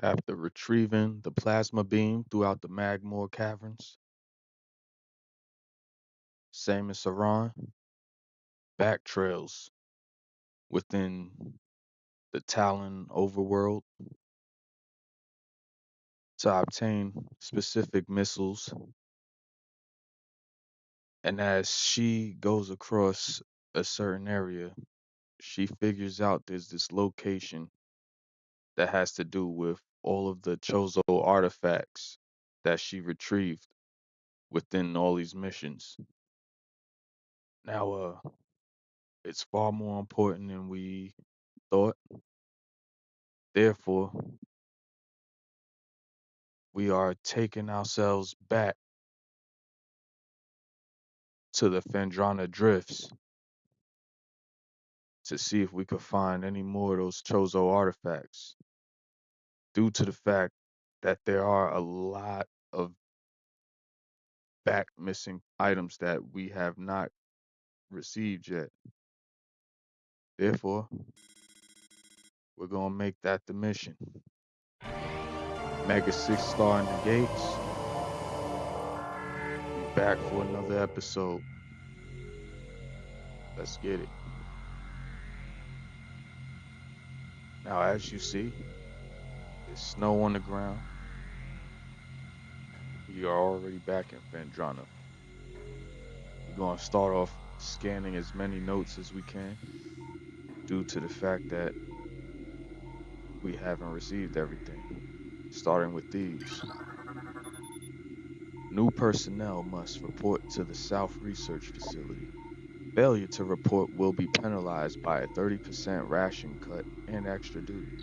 After retrieving the plasma beam throughout the Magmore caverns, Samus Aran back trails within the Talon overworld to obtain specific missiles. And as she goes across a certain area, she figures out there's this location that has to do with all of the Chozo artifacts that she retrieved within all these missions. Now, it's far more important than we thought. Therefore, we are taking ourselves back to the Phendrana drifts to see if we could find any more of those Chozo artifacts, due to the fact that there are a lot of back missing items that we have not received yet. Therefore, we're gonna make that the mission. Mega 6 star in the gates. We back for another episode. Let's get it. Now, as you see, there's snow on the ground. We are already back in Phendrana. We're gonna start off scanning as many notes as we can, due to the fact that we haven't received everything. Starting with these. New personnel must report to the South Research Facility. Failure to report will be penalized by a 30% ration cut and extra duty.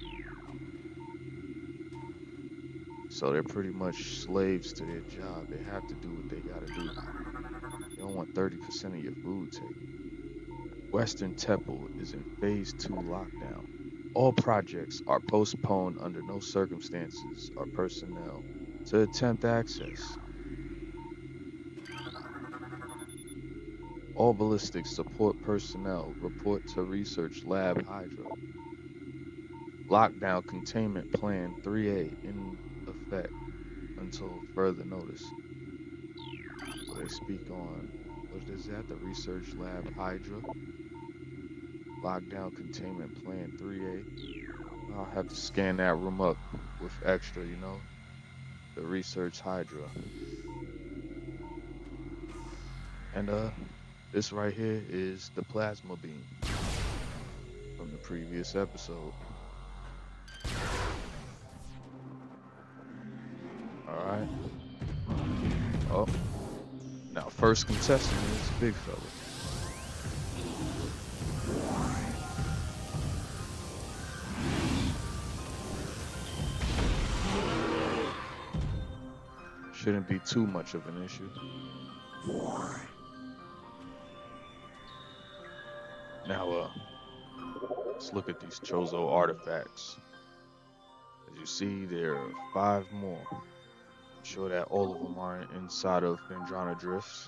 So they're pretty much slaves to their job. They have to do what they gotta do. You don't want 30% of your food taken. Western Temple is in Phase 2 lockdown. All projects are postponed under no circumstances or personnel to attempt access. All ballistic support personnel report to Research Lab Hydra. Lockdown Containment Plan 3A in effect until further notice. So they speak on, what is that? The Research Lab Hydra. Lockdown Containment Plan 3A. I'll have to scan that room up with extra, the Research Hydra. And this right here is the plasma beam from the previous episode. All right. Oh, now first contestant is Big Fella. Shouldn't be too much of an issue. Now, let's look at these Chozo artifacts. As you see, there are 5 more. I'm sure that all of them are inside of Phendrana Drifts.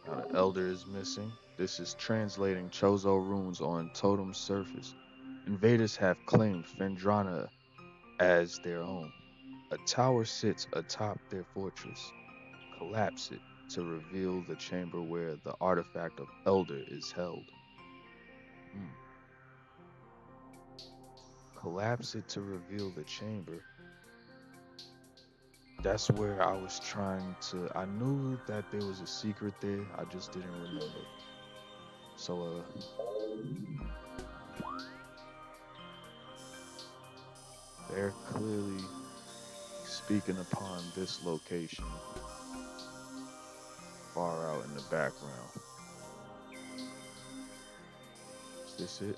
Now, the Elder is missing. This is translating Chozo runes on Totem's surface. Invaders have claimed Phendrana as their own. A tower sits atop their fortress. Collapse it to reveal the chamber where the artifact of Elder is held. Hmm. Collapse it to reveal the chamber. That's where I was trying to. I knew that there was a secret there. I just didn't remember. So, they're clearly speaking upon this location far out in the background. Is this it?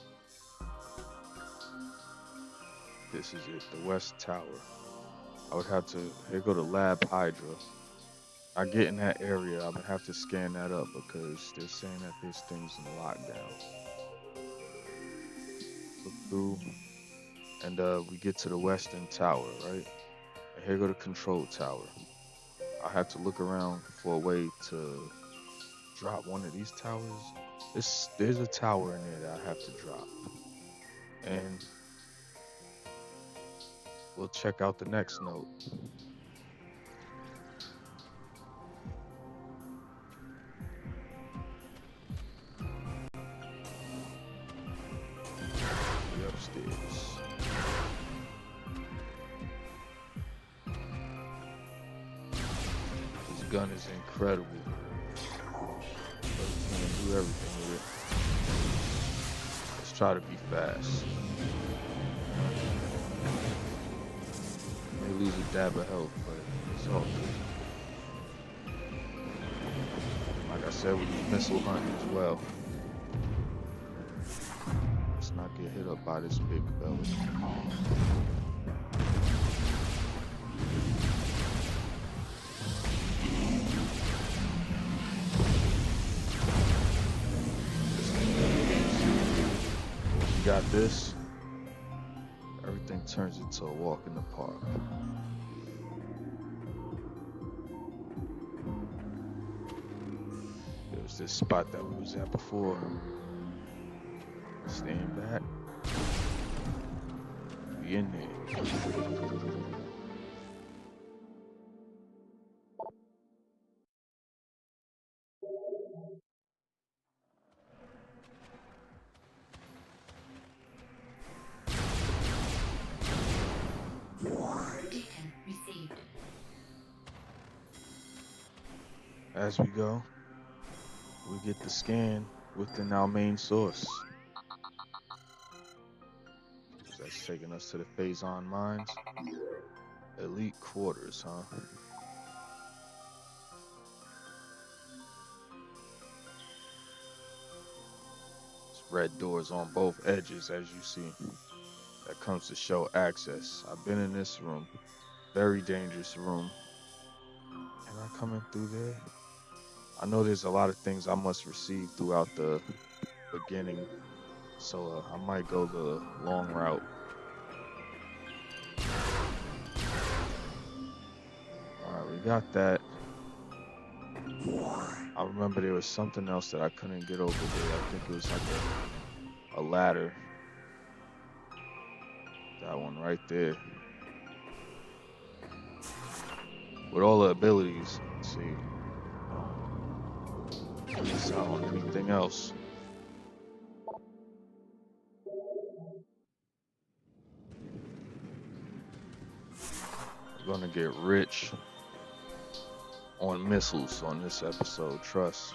This is it. The West Tower. I would have to. Here go the Lab Hydra. I get in that area. I'm gonna have to scan that up because they're saying that this thing's in lockdown. Look through, and we get to the Western Tower, right? And here go the Control Tower. I have to look around for a way to drop one of these towers. There's a tower in there that I have to drop, and we'll check out the next note. We upstairs. This gun is incredible. But you can't do everything with it. Let's try to be fast. May lose a dab of health, but it's all good. Like I said, we do missile hunting as well. Let's not get hit up by this big belly. You got this. Everything turns into a walk in the park. There was this spot that we was at before. Stand back. Be in there. Beacon received. As we go, we get the scan within our main source. That's taking us to the Phazon mines. Elite quarters, huh? It's red doors on both edges, as you see. That comes to show access. I've been in this room. Very dangerous room. Am I coming through there? I know there's a lot of things I must receive throughout the beginning, so I might go the long route. Alright, we got that. I remember there was something else that I couldn't get over there. I think it was like a ladder. That one right there. With all the abilities, let's see. Miss out on anything else. We're gonna get rich on missiles on this episode, trust.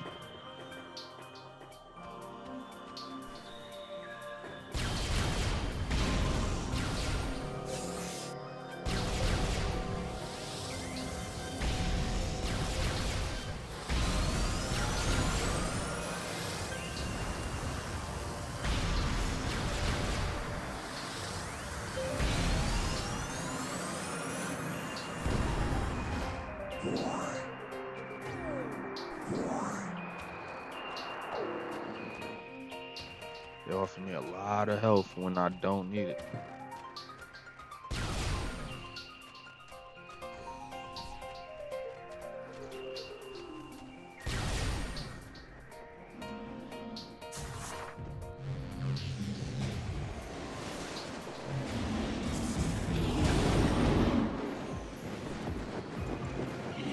They offer me a lot of health when I don't need it.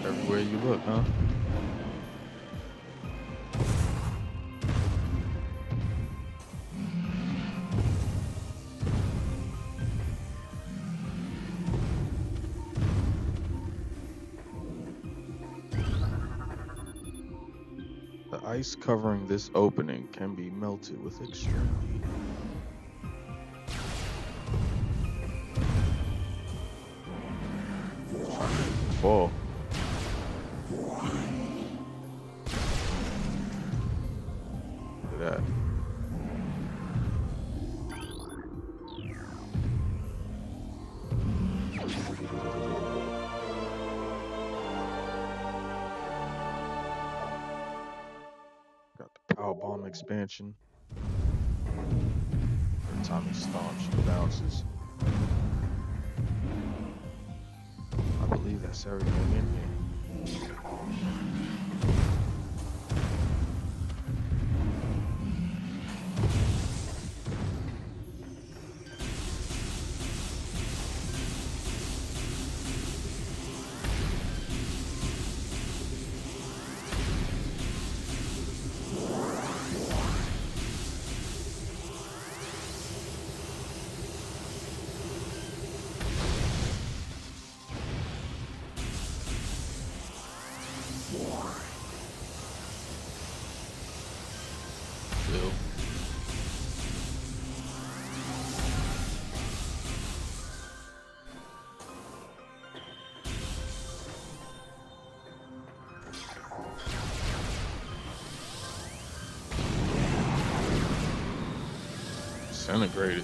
Everywhere you look, huh? The ice covering this opening can be melted with extreme heat. Fall. Look at that. Got the power bomb expansion. Every time he stomps, she bounces. I believe that's everything in here. disintegrated.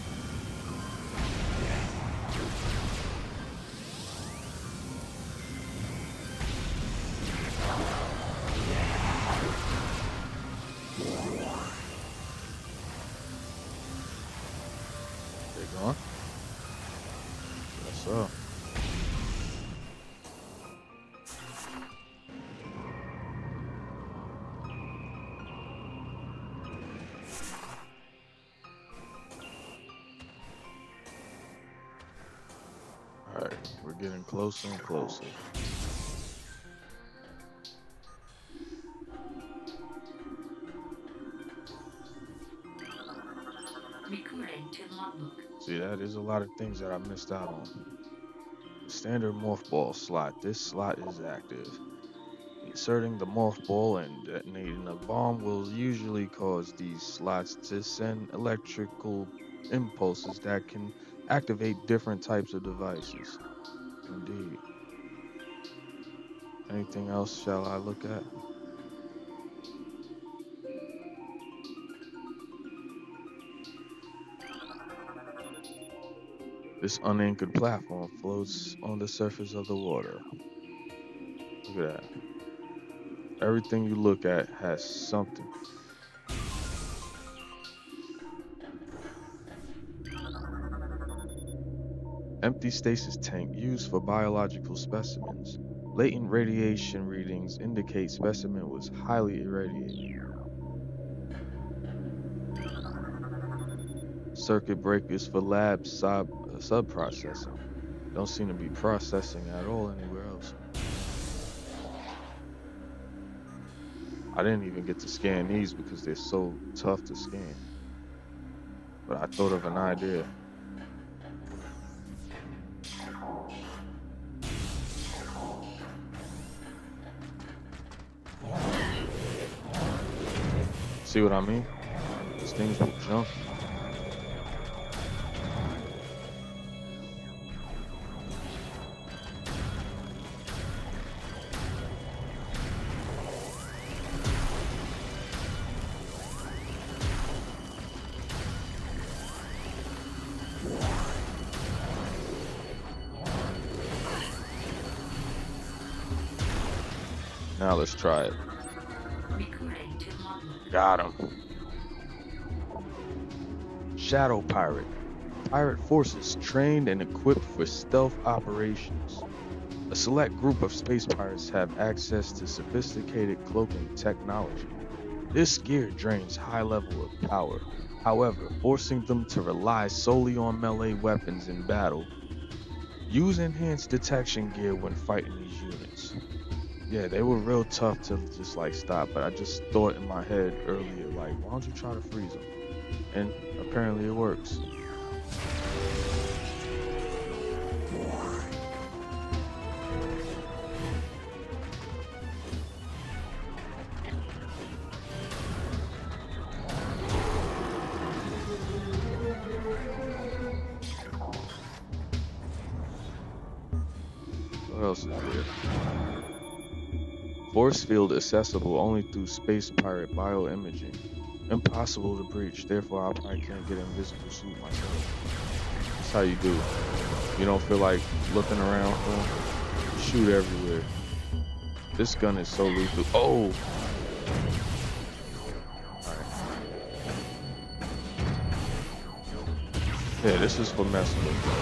They gone? Guess so. Alright, we're getting closer and closer. Recording to logbook. See, that is a lot of things that I missed out on. The standard morph ball slot. This slot is active. Inserting the morph ball and detonating a bomb will usually cause these slots to send electrical impulses that can activate different types of devices. Indeed. Anything else shall I look at? This unanchored platform floats on the surface of the water. Look at that. Everything you look at has something. Empty stasis tank used for biological specimens. Latent radiation readings indicate specimen was highly irradiated. Circuit breakers for lab sub processing. Don't seem to be processing at all anywhere else. I didn't even get to scan these because they're so tough to scan. But I thought of an idea. See what I mean? These things will jump you. Now let's try it. Recording to logbook. Got him. Shadow Pirate. Pirate forces trained and equipped for stealth operations. A select group of space pirates have access to sophisticated cloaking technology. This gear drains high level of power, however, forcing them to rely solely on melee weapons in battle. Use enhanced detection gear when fighting these units. Yeah, they were real tough to just like stop, but I just thought in my head earlier, like, why don't you try to freeze them? And apparently it works. What else is there? Force field accessible only through space pirate bioimaging. Impossible to breach, therefore I probably can't get invisible suit myself. That's how you do. You don't feel like looking around for them? Shoot everywhere. This gun is so lethal. Oh! Alright. Yeah, this is for messing with them.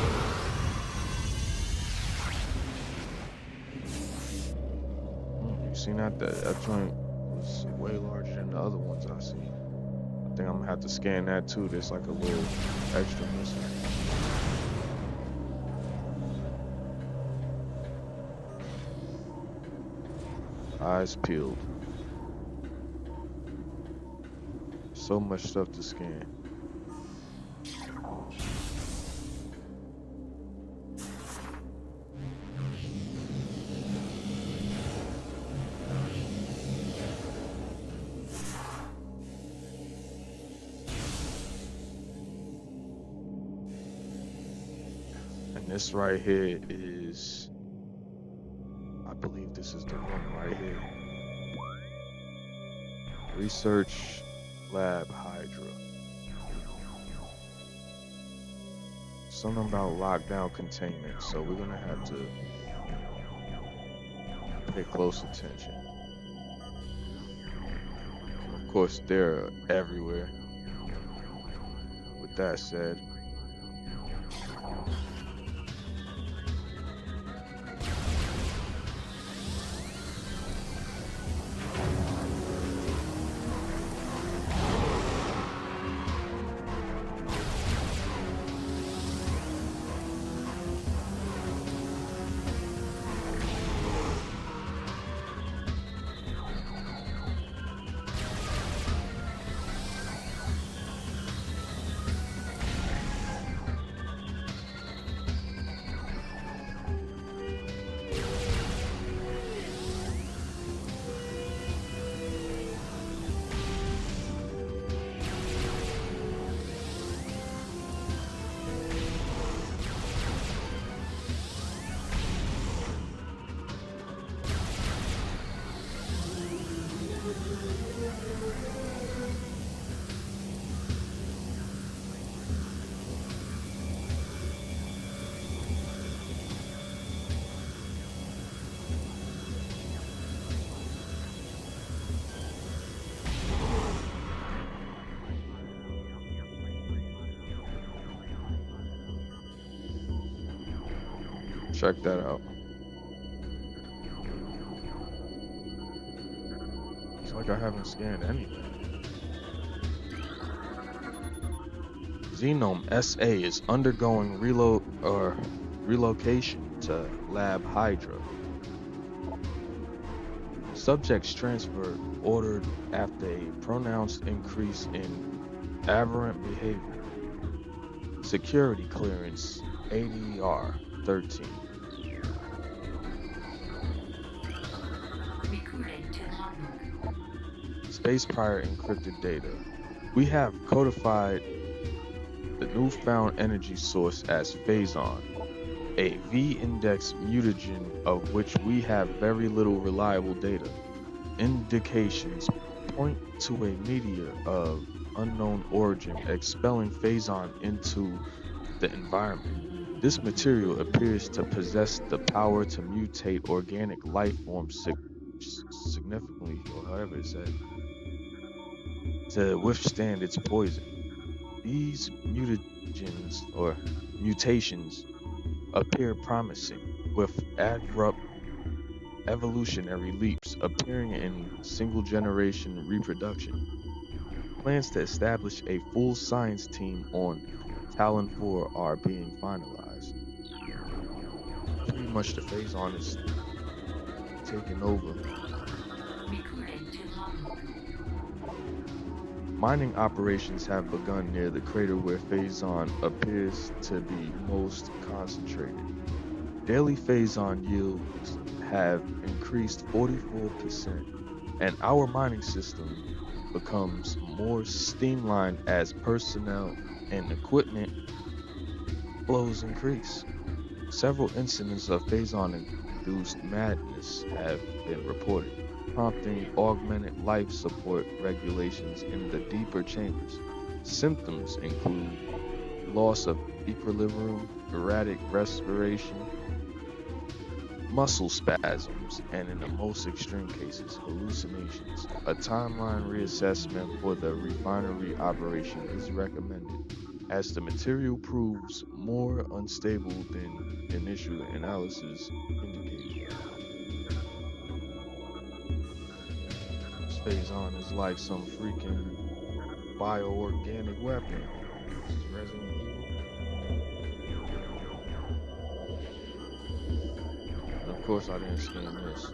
You seen that? That joint was way larger than the other ones I see. I think I'm gonna have to scan that too. There's like a little extra missing. Eyes peeled. So much stuff to scan. And this right here is, I believe this is the one right here. Research Lab Hydra. something about lockdown containment, so we're gonna have to pay close attention. And of course, they're everywhere. With that said, check that out. It's like I haven't scanned anything. Xenome SA is undergoing relocation to Lab Hydra. Subjects transferred ordered after a pronounced increase in aberrant behavior. Security clearance ADR 13. Recording to logbook. Space prior encrypted data. We have codified the newfound energy source as Phazon, a V-index mutagen of which we have very little reliable data. Indications point to a meteor of unknown origin expelling Phazon into the environment. This material appears to possess the power to mutate organic life forms significantly, or however it said, to withstand its poison. These mutagens or mutations appear promising, with abrupt evolutionary leaps appearing in single generation reproduction. Plans to establish a full science team on Talon 4 are being finalized. Pretty much the Phazon is taking over. Recording to logbook. Mining operations have begun near the crater where Phazon appears to be most concentrated. Daily Phazon yields have increased 44%, and our mining system becomes more streamlined as personnel and equipment flows increase. Several incidents of Phazon-induced madness have been reported, prompting augmented life support regulations in the deeper chambers. Symptoms include loss of equilibrium, erratic respiration, muscle spasms, and in the most extreme cases, hallucinations. A timeline reassessment for the refinery operation is recommended, as the material proves more unstable than initial analysis indicated. This Phazon is like some freaking bioorganic weapon. This is Resident Evil. And of course, I didn't scan this.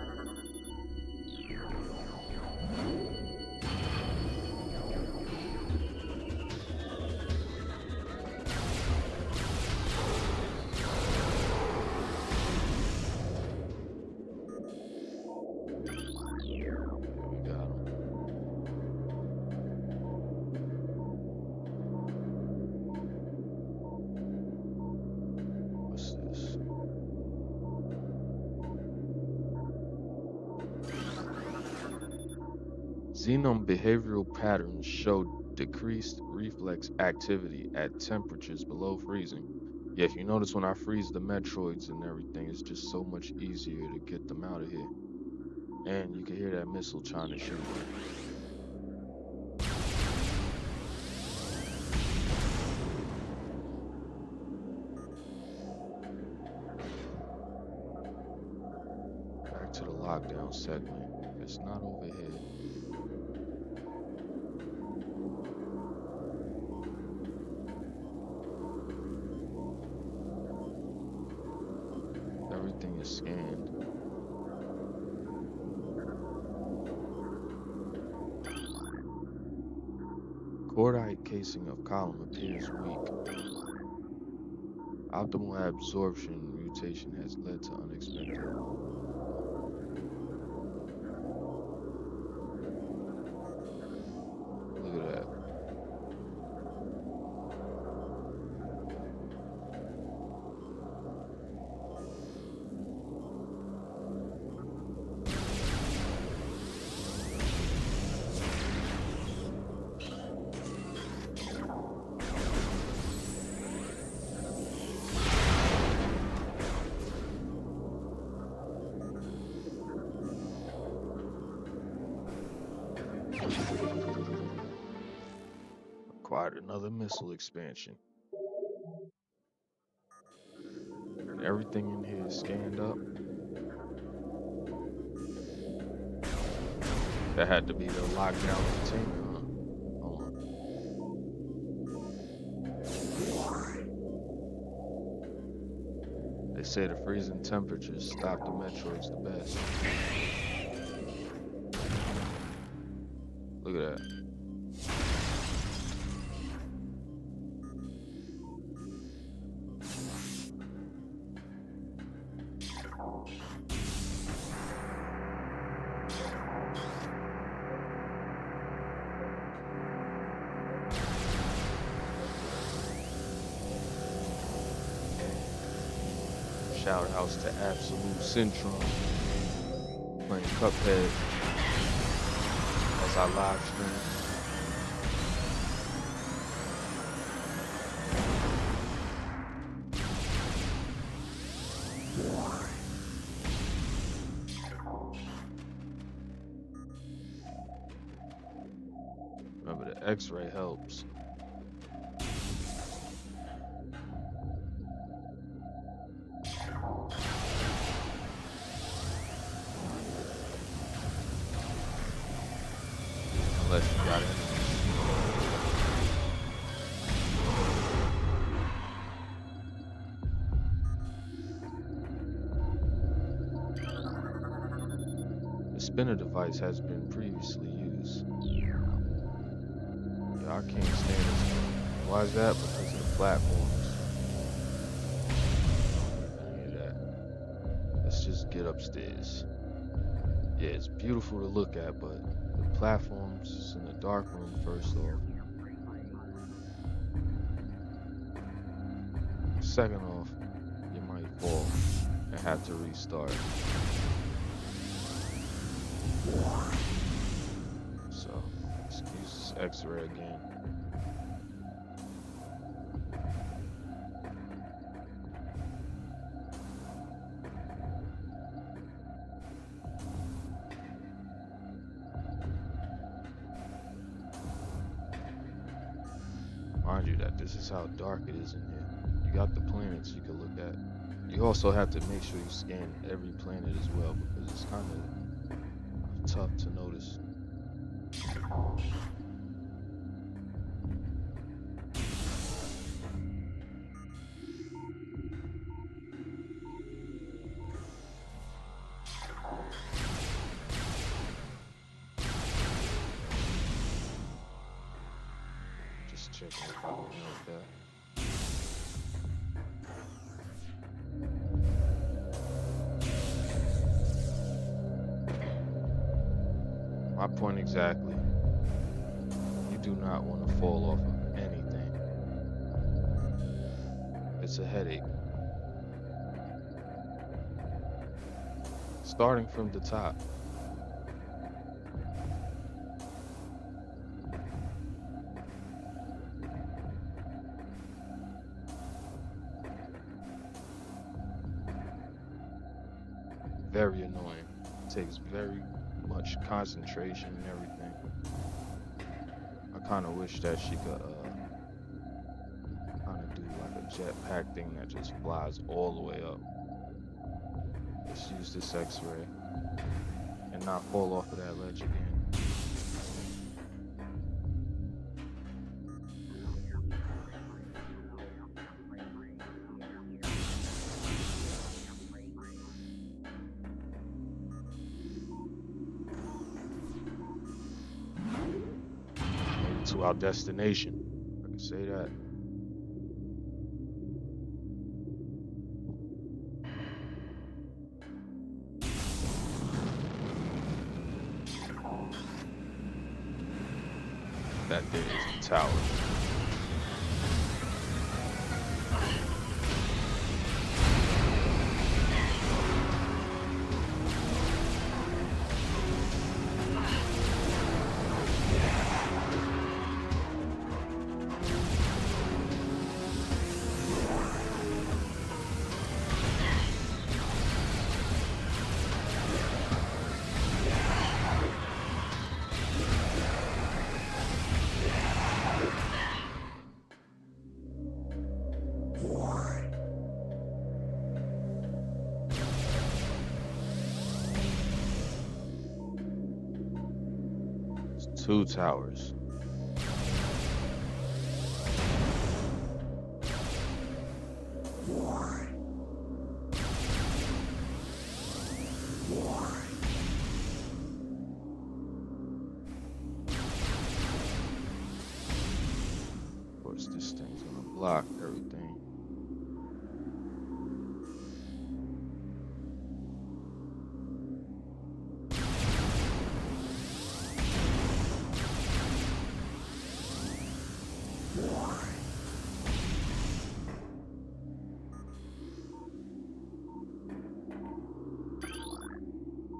There we got him. What's this? Xenome behavioral patterns show decreased reflex activity at temperatures below freezing. Yeah, if you notice when I freeze the Metroids and everything, it's just so much easier to get them out of here. And you can hear that missile trying to shoot me. Back to the lockdown segment. It's not over here. Everything is scanned. Cordite casing of column appears weak. Optimal absorption mutation has led to unexpected. Look at that. Acquired another missile expansion. And everything in here is scanned up. That had to be the lockdown container, huh? Hold on. They say the freezing temperatures stop the Metroids the best. Look at that. Shout outs to Absolute Syndrome playing Cuphead as I live stream. Remember, the X-ray helps. Unless you got enemies. The spinner device has been previously used. Yeah, I can't stand this one. Why is that? Because of the platforms. I hear that. Let's just get upstairs. Yeah, it's beautiful to look at, but the platforms is in the dark room first off. Second off, you might fall and have to restart. So, let's use this X-ray again. Mind you that this is how dark it is in here. You got the planets you can look at. You also have to make sure you scan every planet as well because it's kind of tough to notice. Just checking if I can note that. My point exactly. You do not want to fall off of anything. It's a headache. Starting from the top. Very annoying. Takes very much concentration and everything. I kind of wish that she could kind of do like a jetpack thing that just flies all the way up. Let's use this X-ray and not fall off of that ledge again. Made it to our destination. I can say that. That there is the tower. It's two towers. Of course, this thing's gonna block everything.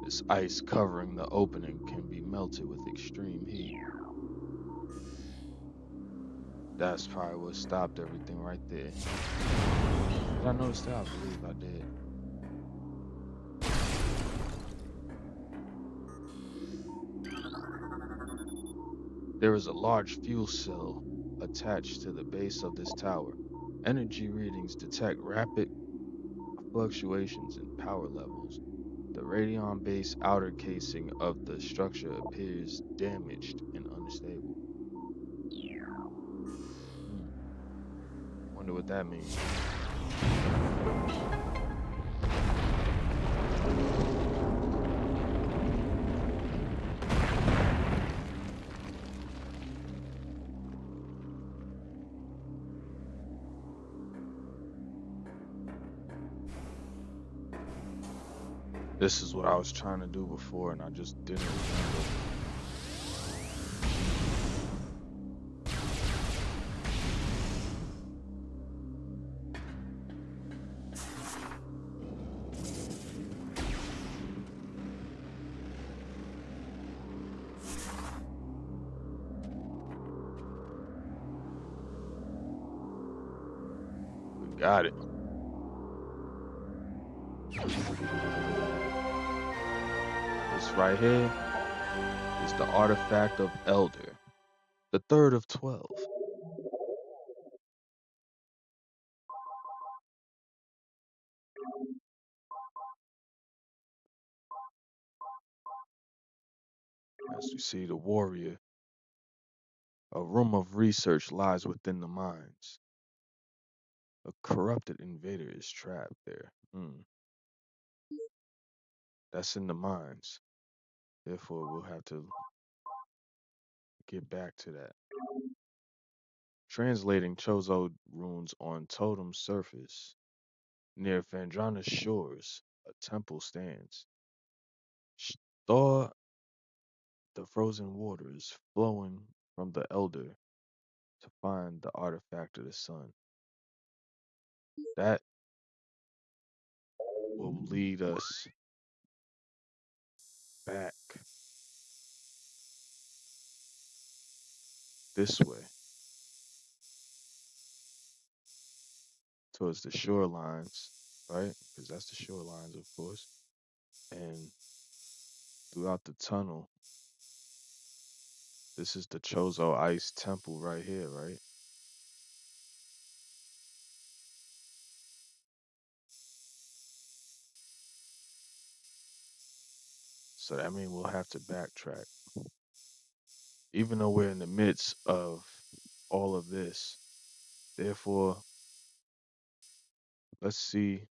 This ice covering the opening can be melted with extreme heat. That's probably what stopped everything right there. Did I notice that? I believe I did. There is a large fuel cell attached to the base of this tower. Energy readings detect rapid fluctuations in power levels. The radion base outer casing of the structure appears damaged and unstable. Hmm. Wonder what that means. This is what I was trying to do before and I just didn't remember. We got it. This right here is the artifact of Elder, the third of 12. As we see, the warrior, a room of research lies within the mines. A corrupted invader is trapped there. That's in the mines. Therefore, we'll have to get back to that. Translating Chozo runes on totem surface. Near Phendrana's shores, a temple stands. Thaw the frozen waters flowing from the elder to find the artifact of the sun. That will lead us back this way towards the shorelines, right? Because that's the shorelines, of course. And throughout the tunnel, this is the Chozo Ice Temple right here, right? So that means we'll have to backtrack. Even though we're in the midst of all of this. Therefore, let's see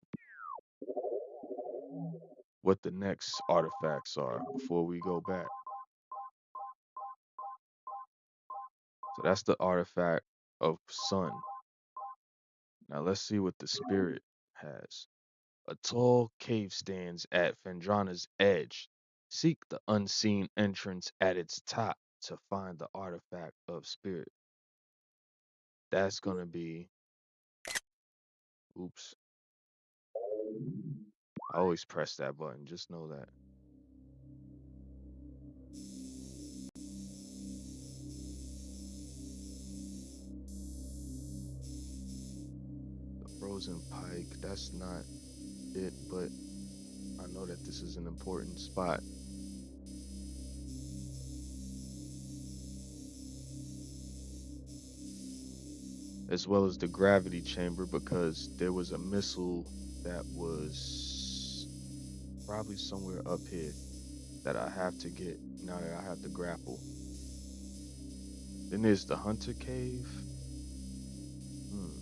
what the next artifacts are before we go back. So that's the artifact of sun. Now let's see what the spirit has. A tall cave stands at Phendrana's edge. Seek the unseen entrance at its top to find the artifact of spirit. That's gonna be, oops, I always press that button, just know that. The frozen pike, that's not it, but I know that this is an important spot. As well as the gravity chamber, because there was a missile that was probably somewhere up here that I have to get now that I have to grapple. Then there's the hunter cave. Hmm,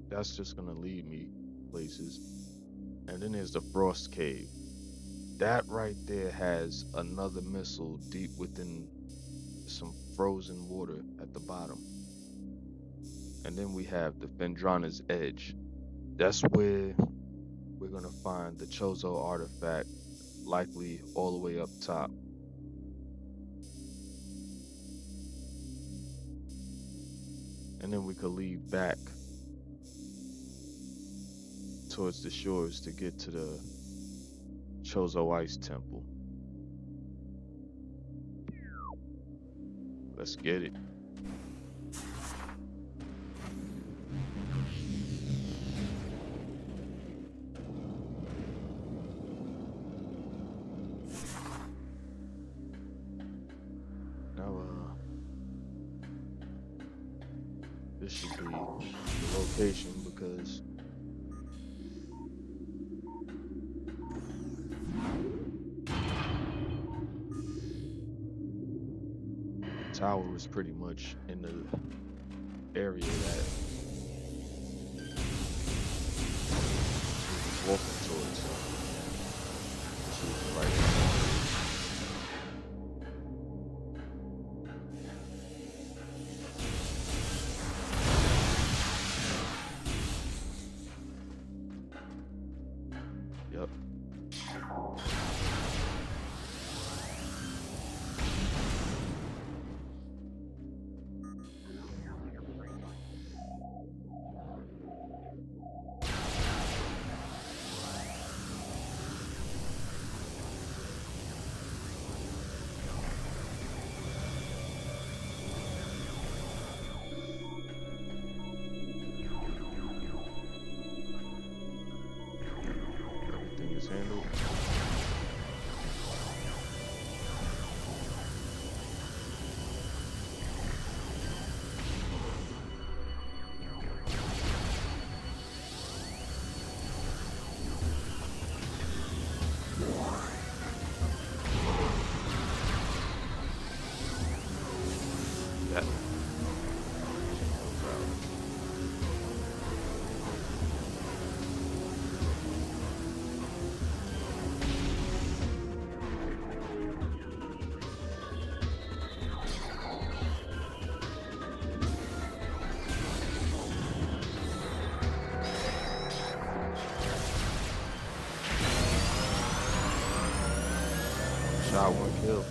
that's just gonna lead me places. And then there's the frost cave. That right there has another missile deep within some frozen water at the bottom. And then we have the Phendrana's edge. That's where we're gonna find the Chozo artifact, likely all the way up top. And then we could lead back towards the shores to get to the Chozo Ice Temple. Let's get it. Now, this should be the location because the tower was pretty much in the area that we was walking towards. This was the right spot. Yep. Everything is handled. That check those out. One shot, one kill.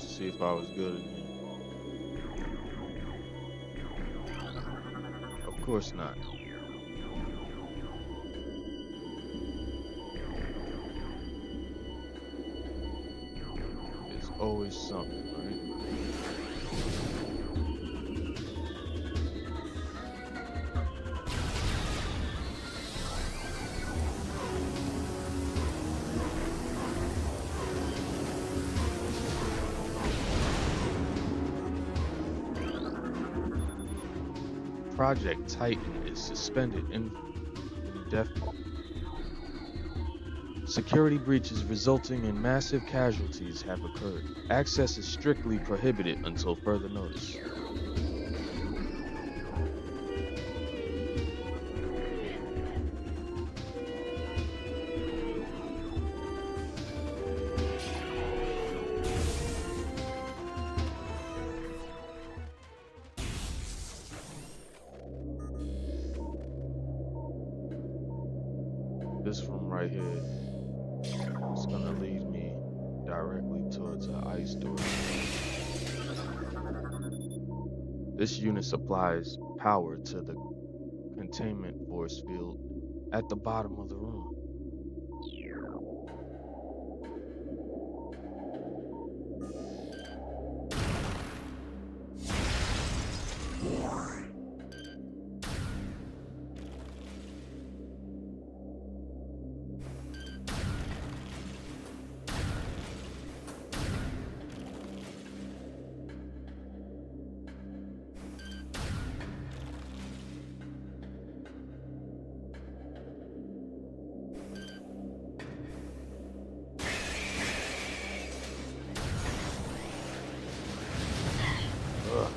to see if I was good in here. Of course not. There's always something, right? Project Titan is suspended indefinitely. Security breaches resulting in massive casualties have occurred. Access is strictly prohibited until further notice. This room right here is gonna lead me directly towards an ice door. This unit supplies power to the containment force field at the bottom of the room. Ugh.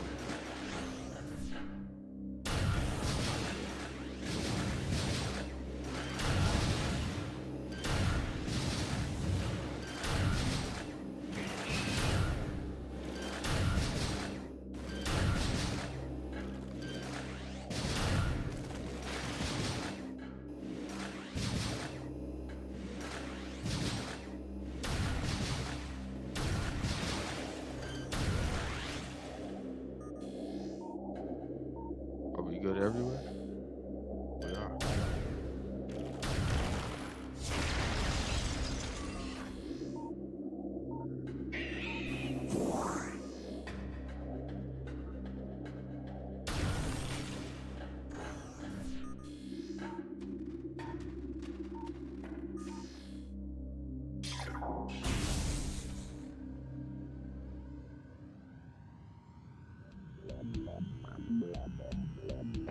Are we good everywhere? We are.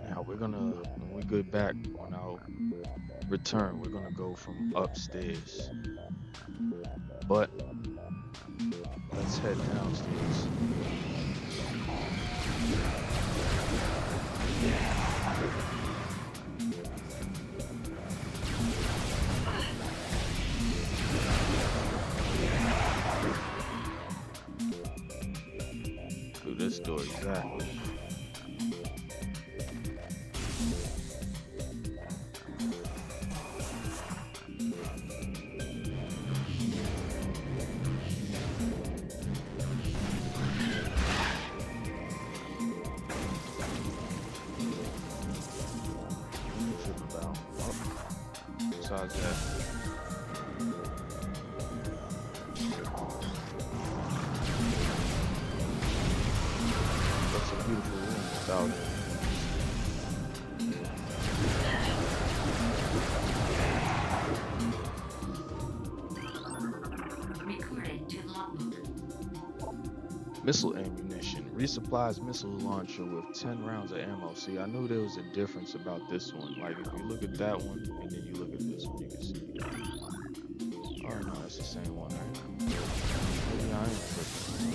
Now when we get back, when I'll return, we're gonna go from upstairs. But let's head downstairs. Through this door, exactly. Besides that, that's a beautiful room without it. Recording to logbook. Missile ammunition. Resupplies missile launcher with 10 rounds of ammo. See, I knew there was a difference about this one. Like, if you look at that one, and then you look at this one, you can see. Oh, no, that's the same one, right? Maybe I am tripping.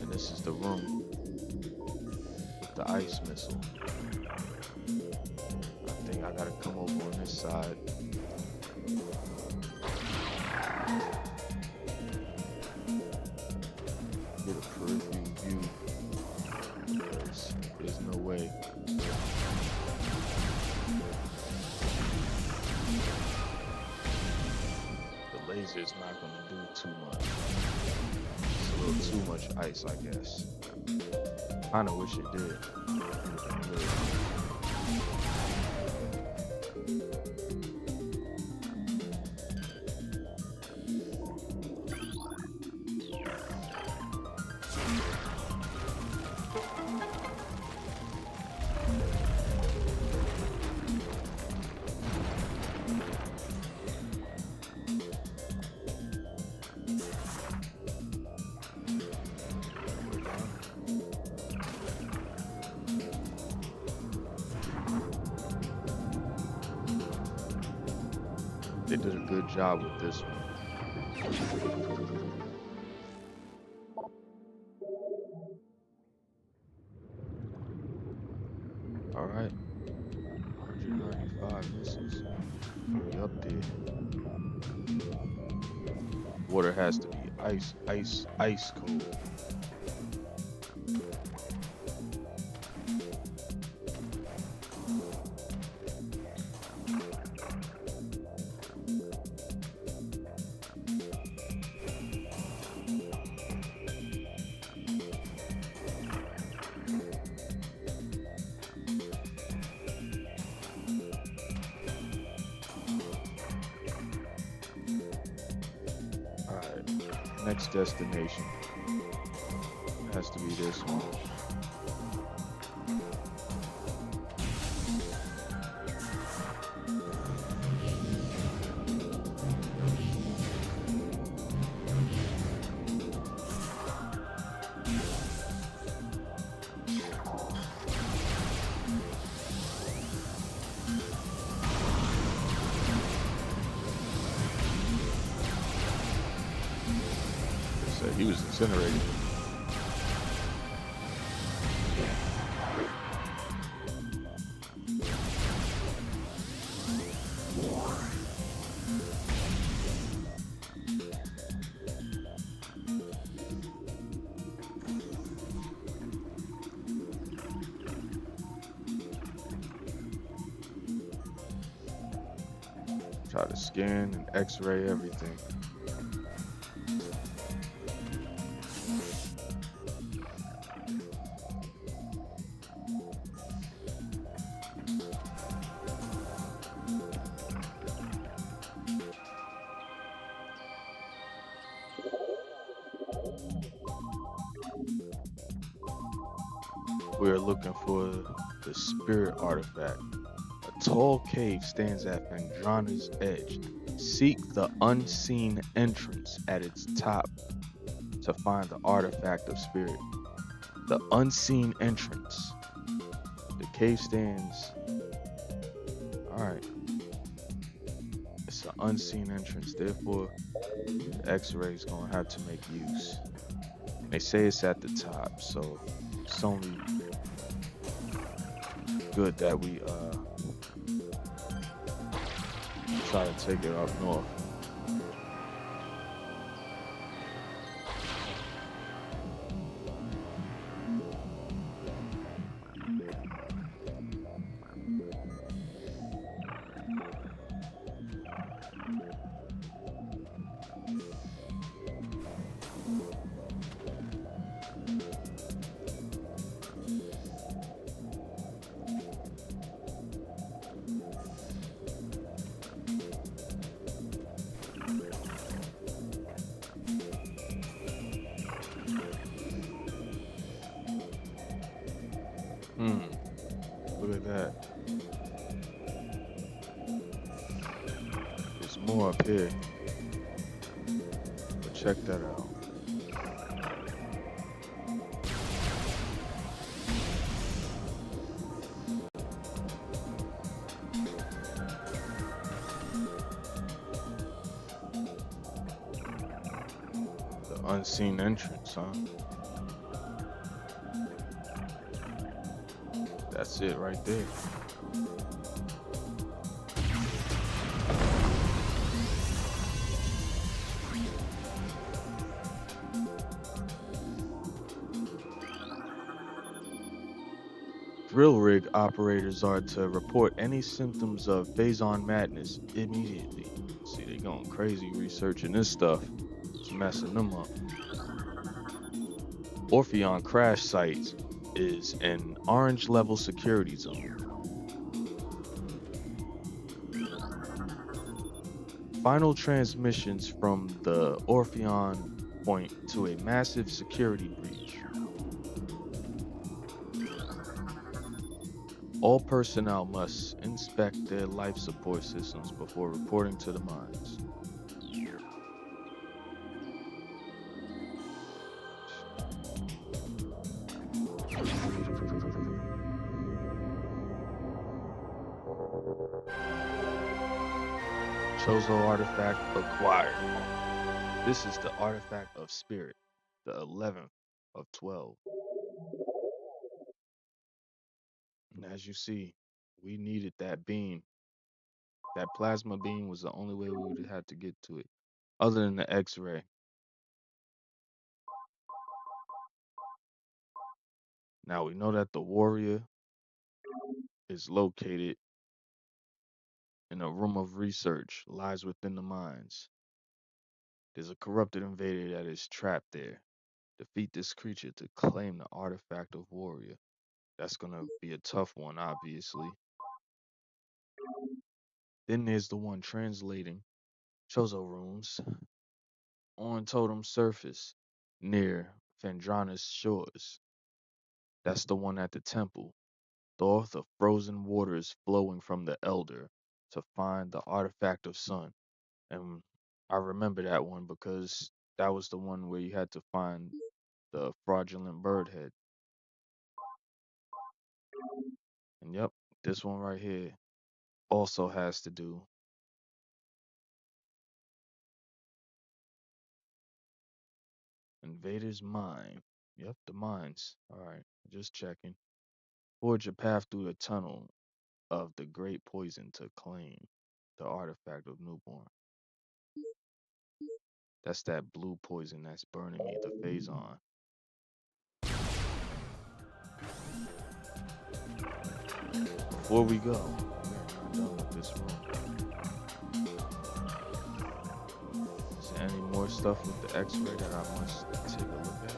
And this is the room with the ice missile. I think I gotta come over on this side. Get a peripheral view. There's no way. it's not gonna do too much. It's a little too much ice, I guess. Kinda wish it did. Really. We're done. They did a good job with this one. All right, 195 misses. We up there. Water has to be ice, ice, ice cold. All right, next destination has to be this one. They said he was incinerated. Try to scan and X-ray everything. We are looking for the spirit artifact. A tall cave stands at Phendrana's edge. Seek the unseen entrance at its top to find the artifact of spirit. The unseen entrance. The cave stands. Alright. It's an unseen entrance. Therefore, the X-ray is going to have to make use. They say it's at the top, so it's only good that we try to take it up north. Look at that. There's more up here. But check that out. The unseen entrance, huh? That's it right there. Drill rig operators are to report any symptoms of phazon madness immediately. See, they're going crazy researching this stuff. It's messing them up. Orpheon crash site is an orange level security zone. Final transmissions from the Orpheon point to a massive security breach. All personnel must inspect their life support systems before reporting to the mines. Chozo artifact acquired. This is the artifact of spirit, the 11th of 12. And as you see, we needed that beam. That plasma beam was the only way we would have had to get to it, other than the X-ray. Now we know that the warrior is located in a room of research, lies within the mines. There's a corrupted invader that is trapped there. Defeat this creature to claim the artifact of warrior. That's gonna be a tough one, obviously. Then there's the one translating Chozo runes on totem surface near Phendrana's shores. That's the one at the temple. Thought the frozen waters flowing from the elder to find the artifact of sun. And I remember that one because that was the one where you had to find the fraudulent bird head. And yep, this one right here also has to do invaders mine. Yep, the mines. All right, just checking. Forge a path through the tunnel of the great poison to claim the artifact of newborn. That's that blue poison that's burning me, the Phazon. Before we go, we are not done with this room. Is there any more stuff with the X-ray that I must take a look at?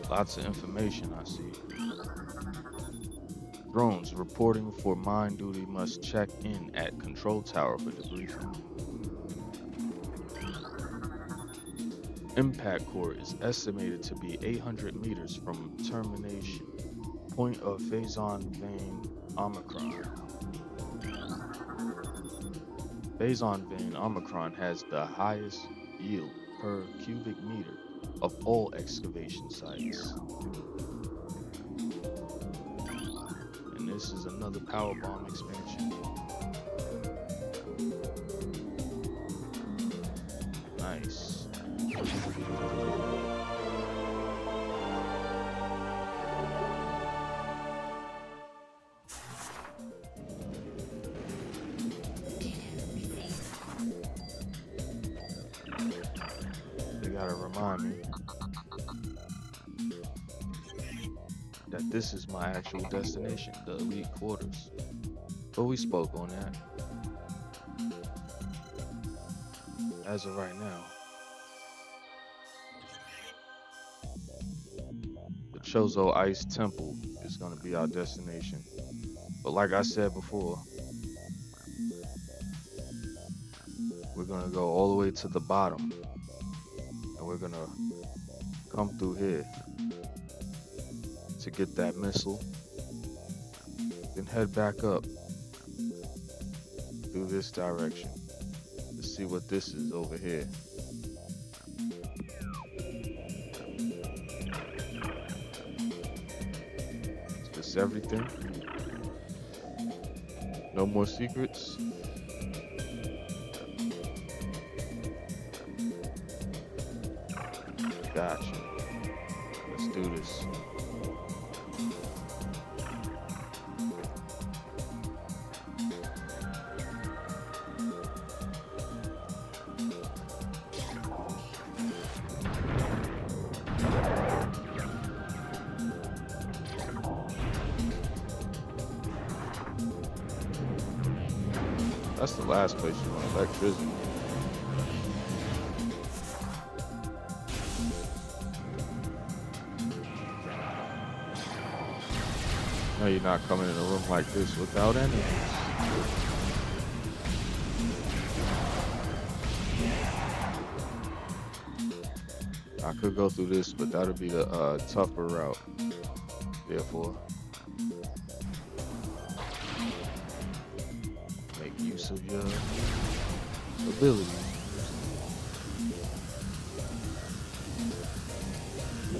Lots of information I see. Drones reporting for mine duty must check in at control tower for debriefing. Impact core is estimated to be 800 meters from termination point of Phazon vein Omicron. Phazon vein Omicron has the highest yield per cubic meter of all excavation sites. And this is another power bomb expansion. Nice. They gotta remind me that this is my actual destination, the elite quarters. But we spoke on that. As of right now, the Chozo Ice Temple is gonna be our destination. But like I said before, we're gonna go all the way to the bottom and we're gonna come through here to get that missile, then head back up through this direction to see what this is over here. Is this everything? No more secrets? Gotcha. Let's do this. That's the last place you want electricity. No, you're not coming in a room like this without enemies. I could go through this, but that'll be the tougher route. Therefore, make use of your ability.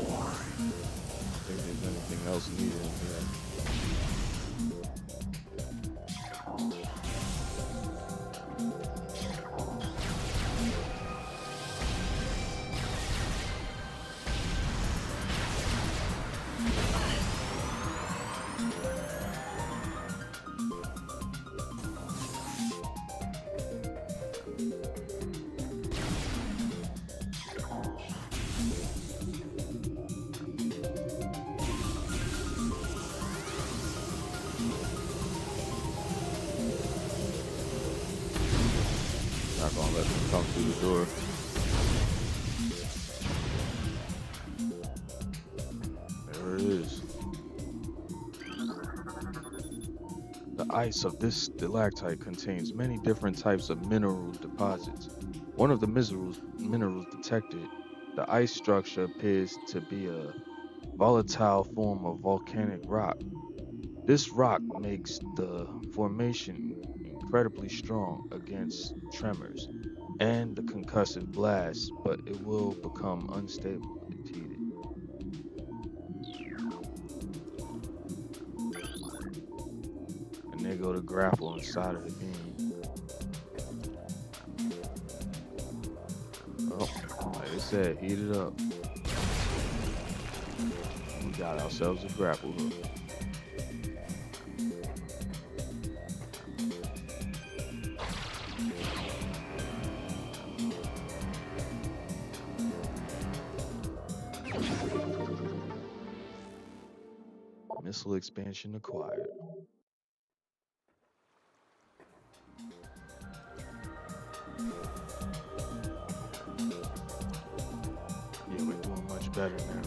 I think there's anything else needed in here. Not gonna let them come through the door. There it is. The ice of this stalactite contains many different types of mineral deposits. One of the minerals detected, the ice structure appears to be a volatile form of volcanic rock. This rock makes the formation incredibly strong against tremors and the concussive blast, but it will become unstable if heated. And there go the grapple inside of the game. Oh, like I said, heat it up. We got ourselves a grapple hook. Missile expansion acquired. Yeah, we're doing much better now.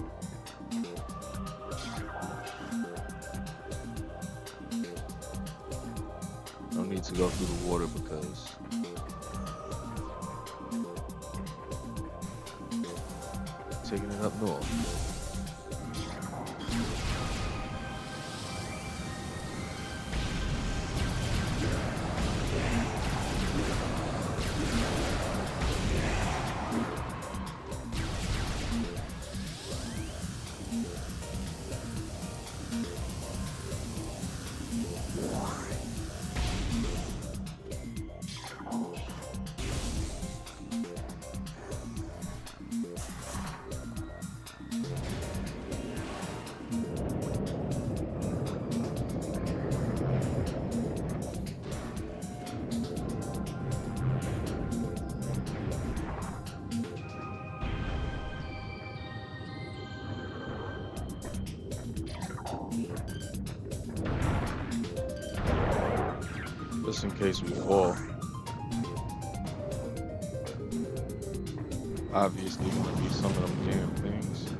No need to go through the water because taking it up north. Just in case we fall. Obviously gonna be some of them damn things.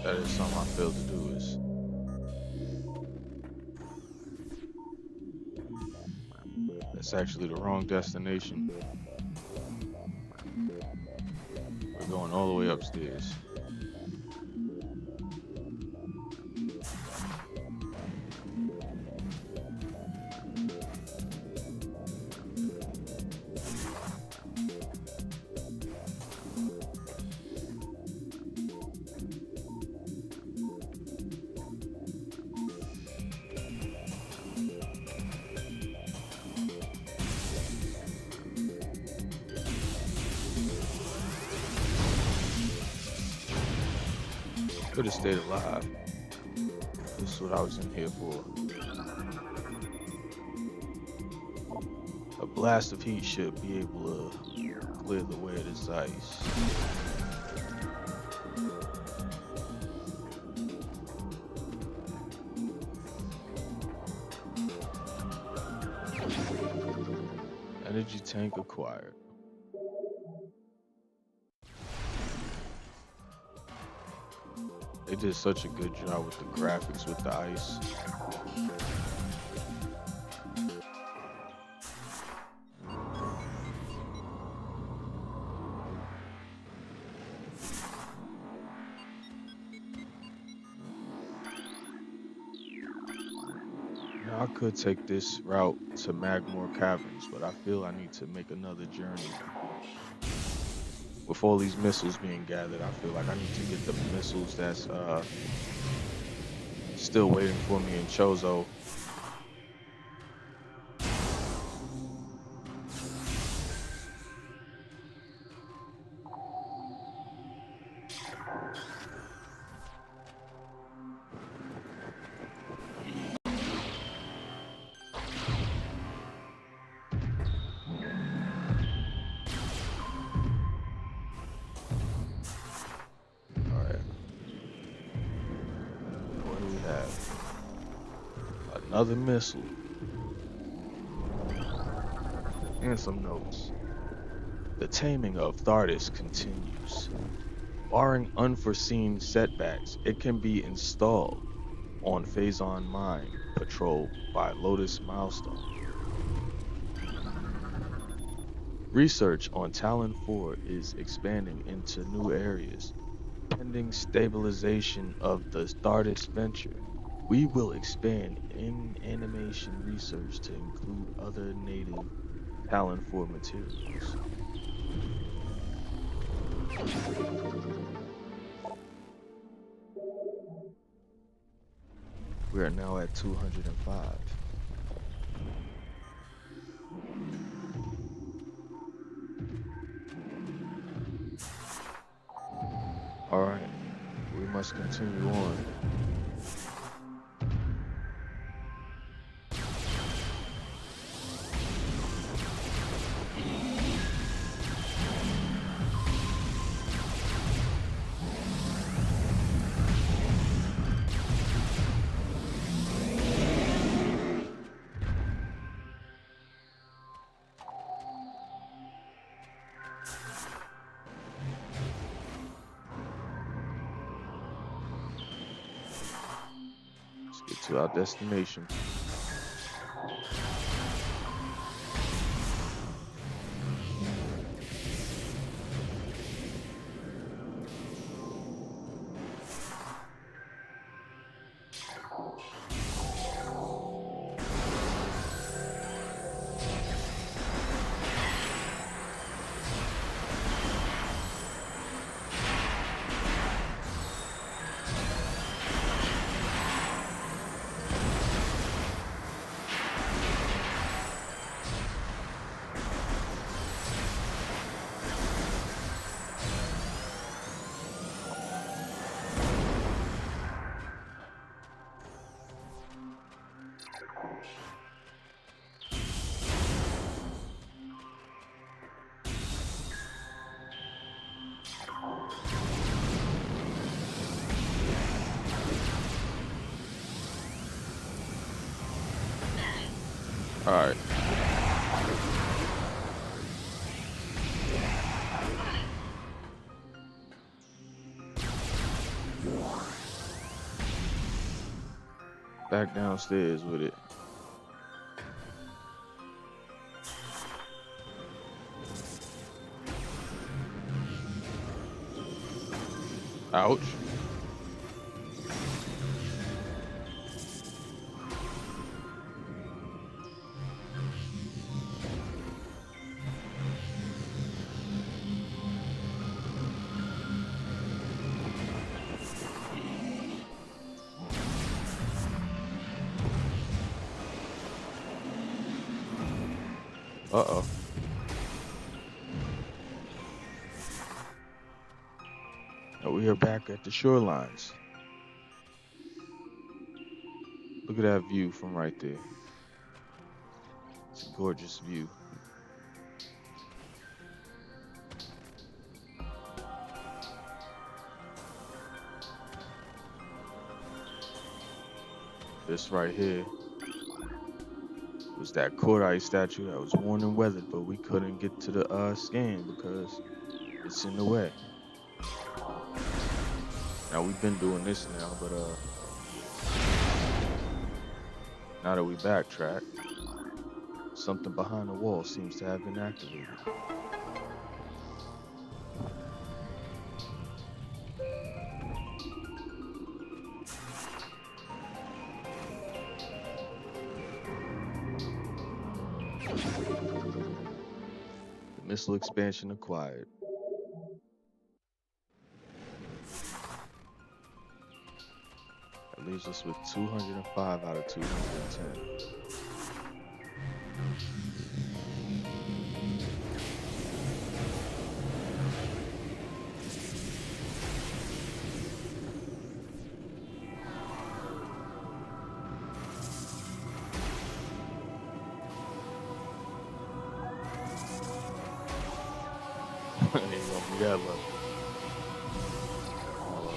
That is something I failed to do. Is That's actually the wrong destination. We're going all the way upstairs. Could have stayed alive. This is what I was in here for. A blast of heat should be able to clear the way of this ice. Energy tank acquired. They did such a good job with the graphics with the ice. Now I could take this route to Magmore Caverns, but I feel I need to make another journey. With all these missiles being gathered, I feel like I need to get the missiles that's still waiting for me in Chozo. All right, what do we have? Another missile and some notes. The taming of Thardis continues. Barring unforeseen setbacks, it can be installed on Phazon Mine Patrol by Lotus Milestone. Research on Talon 4 is expanding into new areas. Pending stabilization of the Thardis venture, we will expand in animation research to include other native Talon 4 materials. We are now at 205. All right, we must continue on. Let's get to our destination. All right. Back downstairs with it. Ouch. Uh-oh. And we are back at the shorelines. Look at that view from right there. It's a gorgeous view. This right here was that Kodai statue that was worn and weathered, but we couldn't get to the scan because it's in the way. Now we've been doing this now, but now that we backtrack, something behind the wall seems to have been activated. The missile expansion acquired. That leaves us with 205 out of 210. Ain't gonna be that lucky. Now,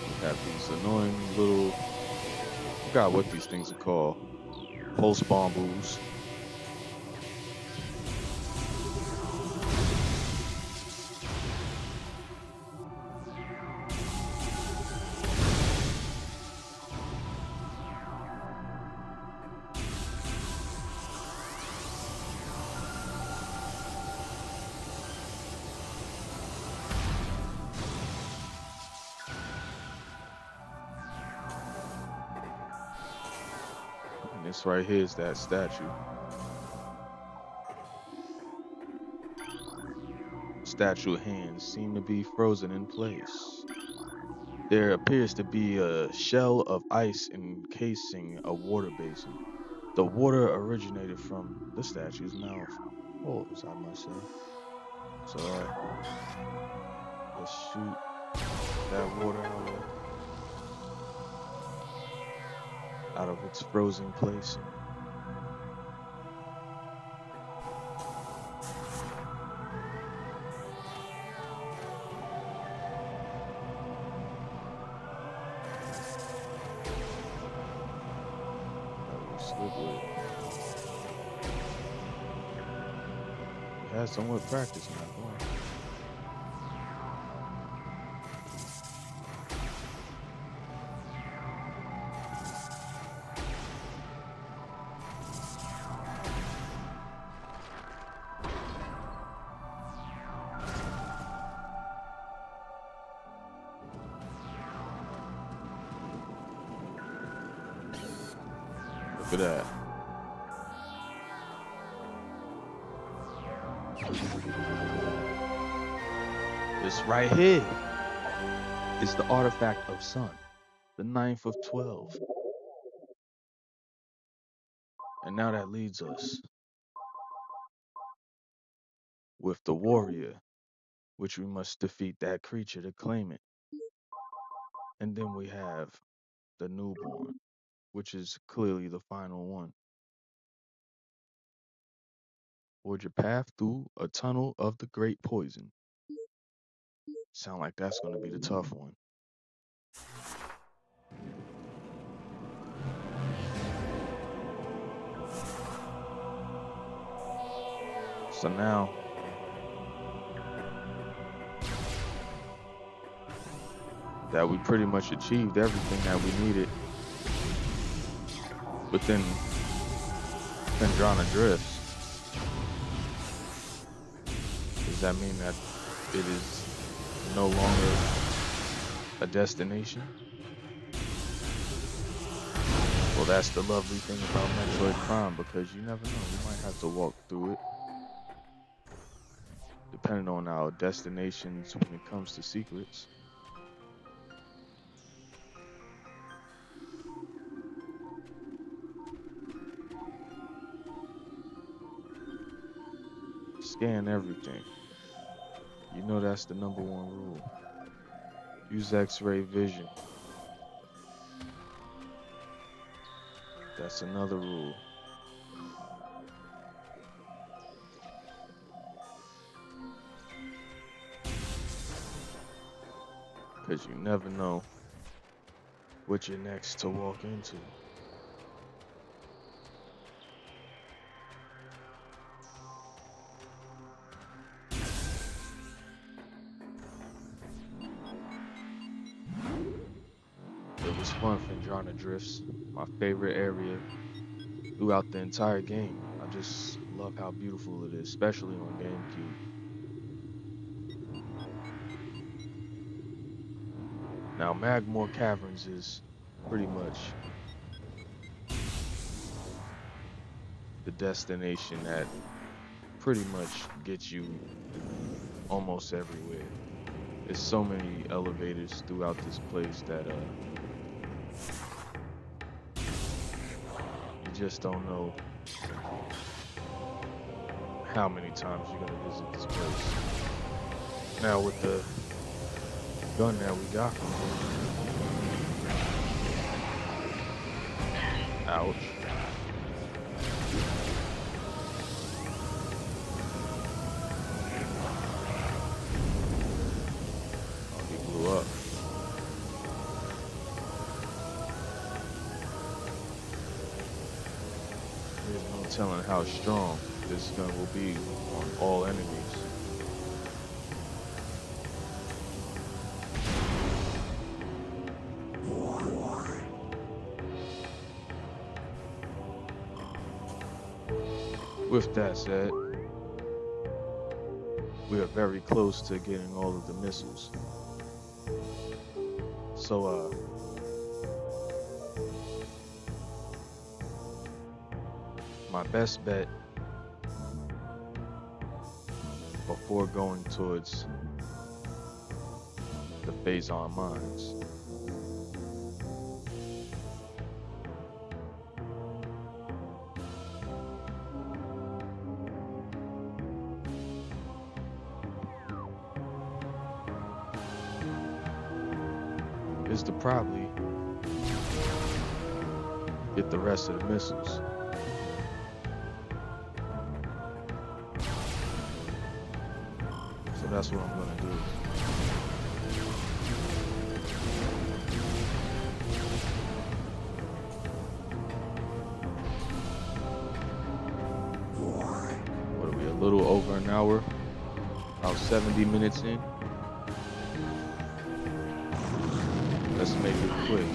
we have these annoying little, forgot what these things are called, pulse bombules. And this right here is that statue. Statue hands seem to be frozen in place. There appears to be a shell of ice encasing a water basin. The water originated from the statue's mouth. Pause, I must say. So let's shoot that water out of its frozen place. That was slippery. We had somewhat practice now. Come on. Look at that. This right here is the artifact of sun, the ninth of 12. And now that leads us with the warrior, which we must defeat that creature to claim it. And then we have the newborn, which is clearly the final one. Forge your path through a tunnel of the great poison. Sound like that's going to be the tough one. So now that we pretty much achieved everything that we needed within Phendrana Drifts, does that mean that it is no longer a destination? Well, that's the lovely thing about Metroid Prime, because you never know. You might have to walk through it, depending on our destinations when it comes to secrets. Scan everything. You know that's the number one rule. Use X-ray vision. That's another rule. Because you never know what you're next to walk into. It was fun, Phendrana Drifts. My favorite area throughout the entire game. I just love how beautiful it is, especially on GameCube. Now, Magmore Caverns is pretty much the destination that pretty much gets you almost everywhere. There's so many elevators throughout this place that you just don't know how many times you're gonna visit this place. Now with the gun that we got from him, ouch. Oh, he blew up. There's no telling how strong this gun will be on all enemies. With that said, we are very close to getting all of the missiles. So, my best bet before going towards the Phazon mines is to probably get the rest of the missiles. So that's what I'm gonna do. What are we, a little over an hour? About 70 minutes in? Let's make it quick.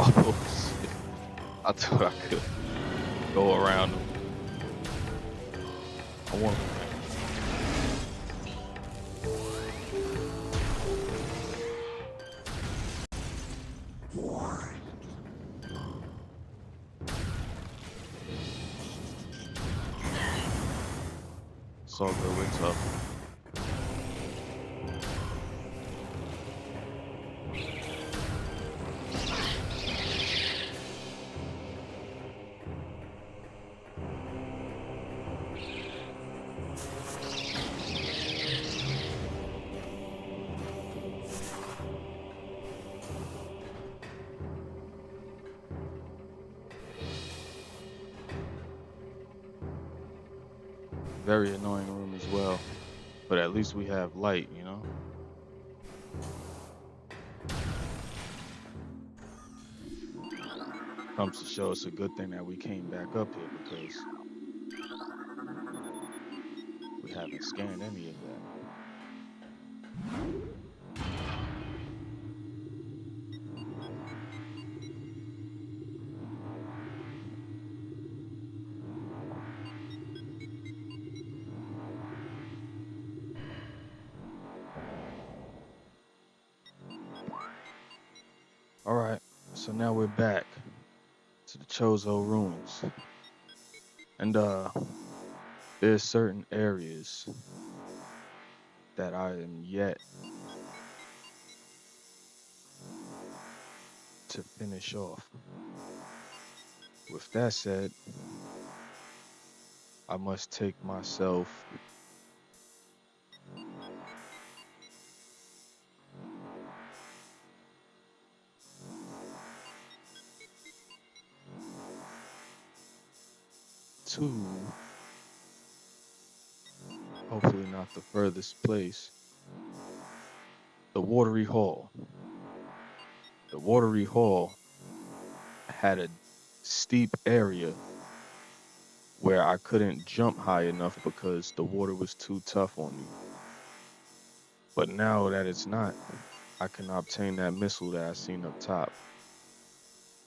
Oh shit. I thought I could go around them. I want It's all good. We're tough. Very annoying room as well. But at least we have light, you know? Comes to show it's a good thing that we came back up here because we haven't scanned any of that. All right, so now we're back to the Chozo ruins. And there's certain areas that I am yet to finish off. With that said, I must take myself to hopefully not the furthest place, the Watery Hall. The Watery Hall had a steep area where I couldn't jump high enough because the water was too tough on me. But now that it's not, I can obtain that missile that I seen up top.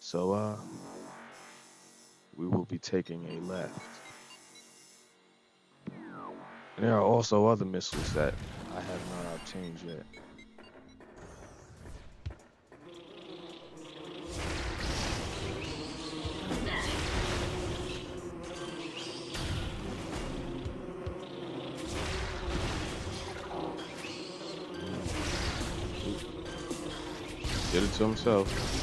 So we will be taking a left. And there are also other missiles that I have not obtained yet. Did it to himself.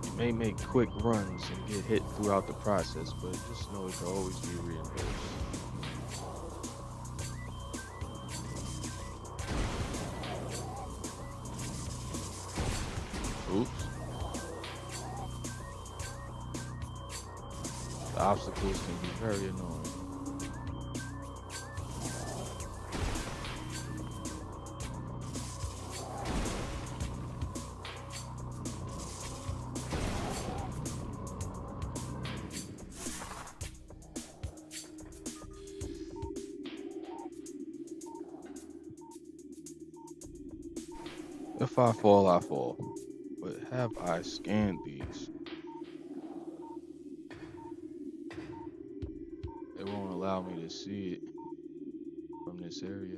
You may make quick runs and get hit throughout the process, but just know it can always be reimbursed. Oops. The obstacles can be very annoying. If I fall, I fall. But have I scanned these? It won't allow me to see it from this area.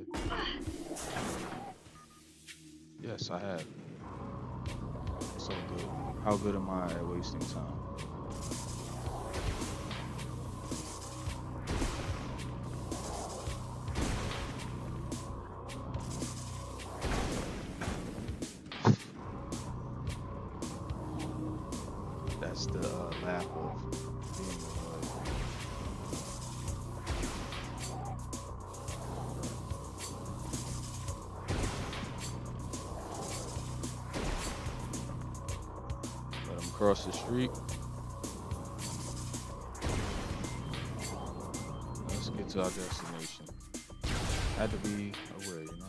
Yes, I have. So good. How good am I at wasting time? That's the laugh of being annoyed. Let him cross the street. Let's get to our destination. Had to be aware, you know?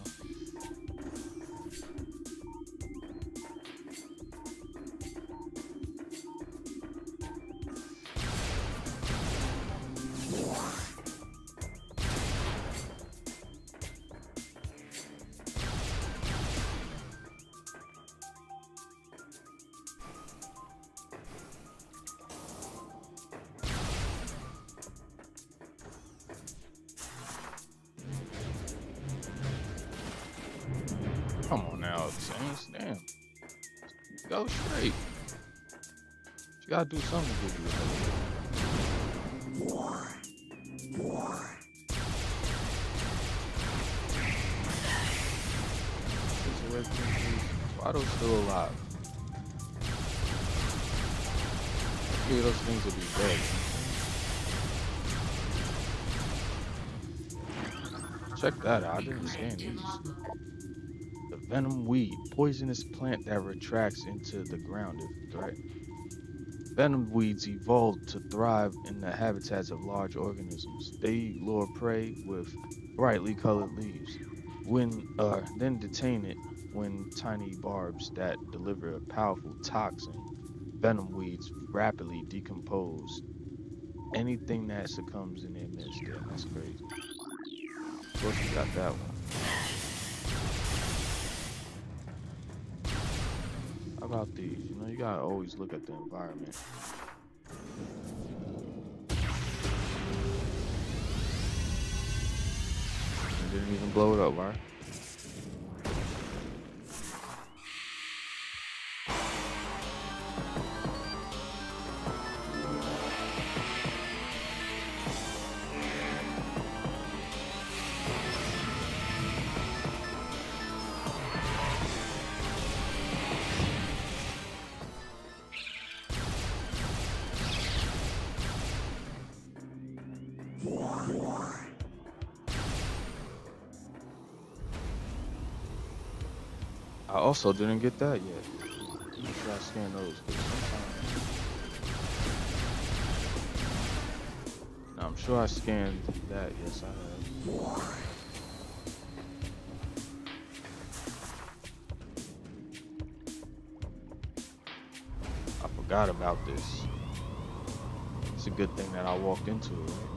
out, Saints. Damn. Go straight. You gotta do something to give you a headache. Gets away from me, please. Fido's still alive. Yeah, those things will be dead. Check that out. I didn't scan Reporting to these. logbook. The venom weed, poisonous plant that retracts into the ground if threatened. Venom weeds evolved to thrive in the habitats of large organisms. They lure prey with brightly colored leaves. When then detain it when tiny barbs that deliver a powerful toxin. Venom weeds rapidly decompose anything that succumbs in their midst. Damn, that's crazy. Of course, we got that one. How about these? You know, you gotta always look at the environment. And didn't even blow it up, right? I also didn't get that yet. Make sure I scan those. 'Cause sometimes... Now, I'm sure I scanned that. Yes, I have. I forgot about this. It's a good thing that I walked into it, right?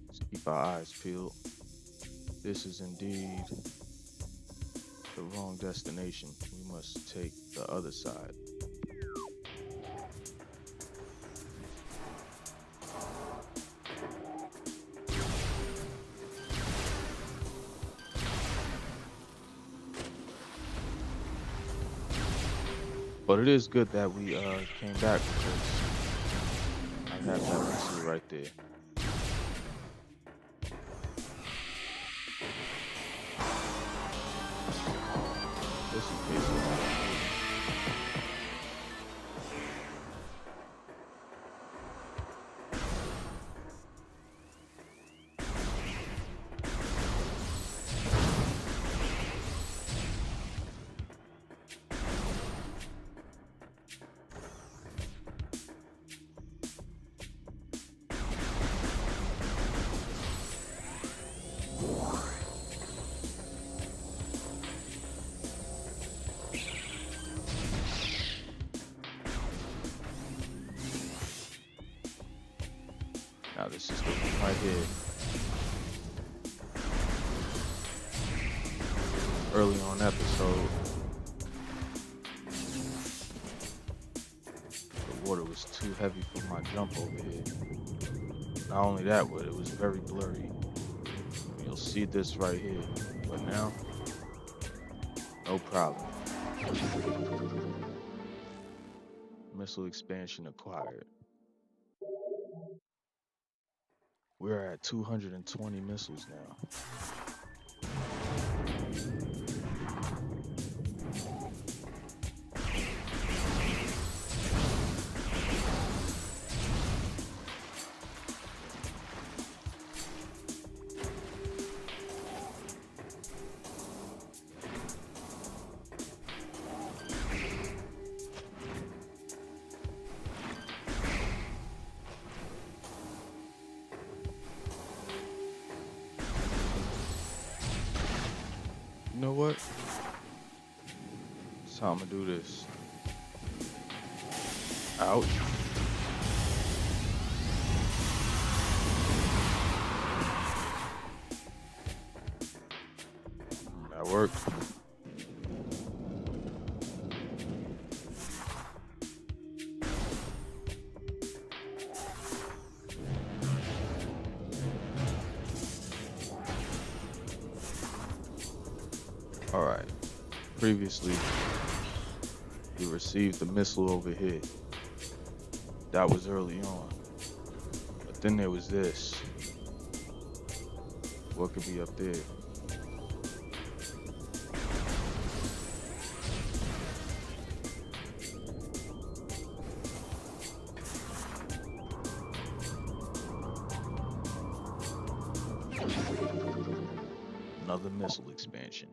Let's keep our eyes peeled. This is indeed the wrong destination. We must take the other side. But it is good that we came back because I have that missile right there. Just in case we have to. Now this is the one right here. Early on episode, the water was too heavy for my jump over here. Not only that, but it was very blurry. You'll see this right here. But now, no problem. Missile expansion acquired. We're at 220 missiles now. You know what? That's how I'm gonna do this. Ouch. That worked. All right. Previously, we received the missile over here. That was early on. But then there was this. What could be up there? Another missile expansion.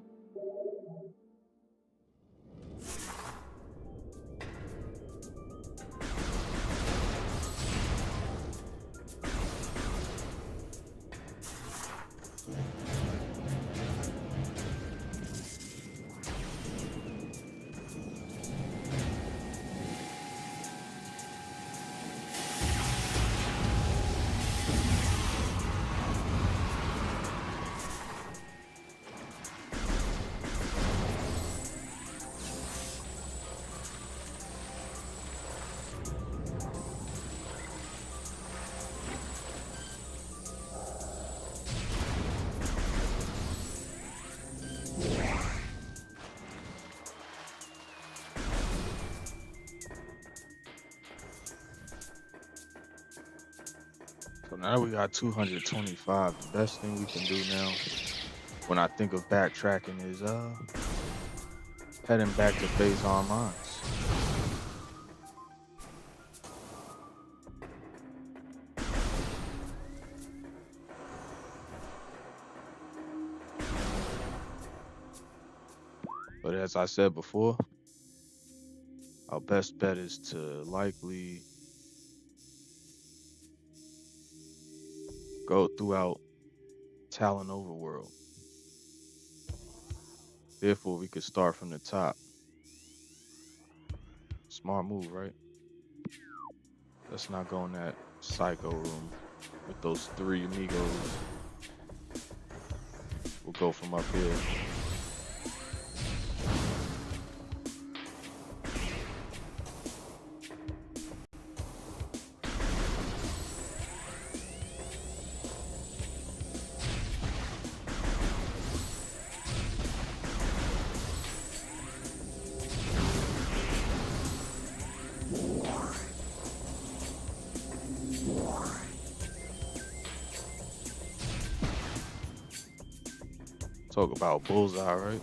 So now we got 225. The best thing we can do now, when I think of backtracking, is heading back to Phazon Mines. But as I said before, our best bet is to likely go throughout Talon Overworld. Therefore, we could start from the top. Smart move, right? Let's not go in that psycho room with those three amigos. We'll go from up here. Talk about bullseye, right?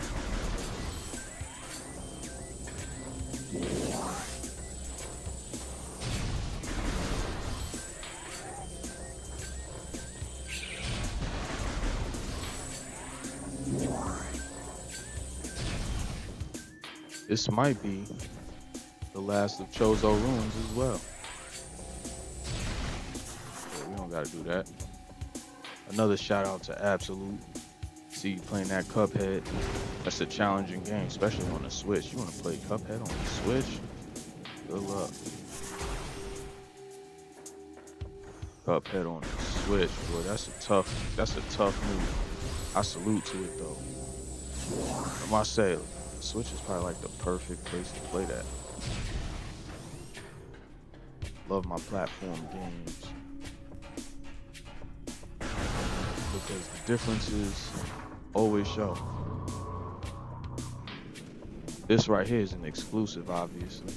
This might be the last of Chozo runes as well. Yeah, we don't gotta do that. Another shout out to Absolute. See you playing that Cuphead. That's a challenging game, especially on the Switch. You wanna play Cuphead on the Switch? Good luck. Cuphead on the Switch, boy, that's a tough move. I salute to it though. I must say, the Switch is probably like the perfect place to play that. Love my platform games because the differences always show. This right here is an exclusive, obviously.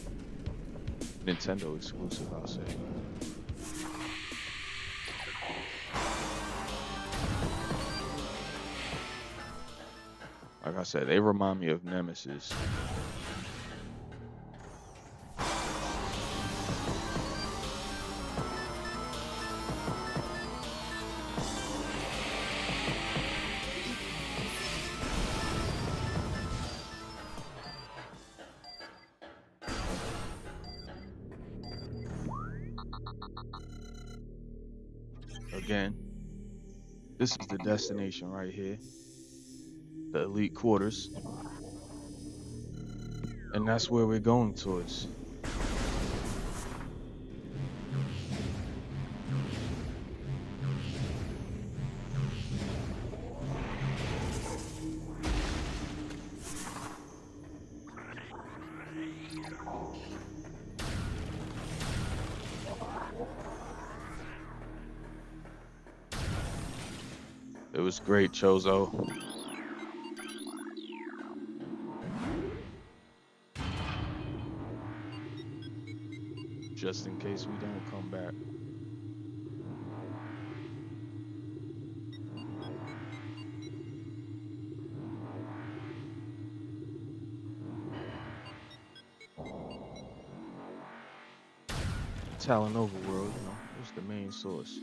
Nintendo exclusive, I'll say. Like I said, they remind me of Nemesis. Again, this is the destination right here. the elite quarters, and that's where we're going towards. It was great, Chozo. Just in case we don't come back. Talon Overworld, was the main source.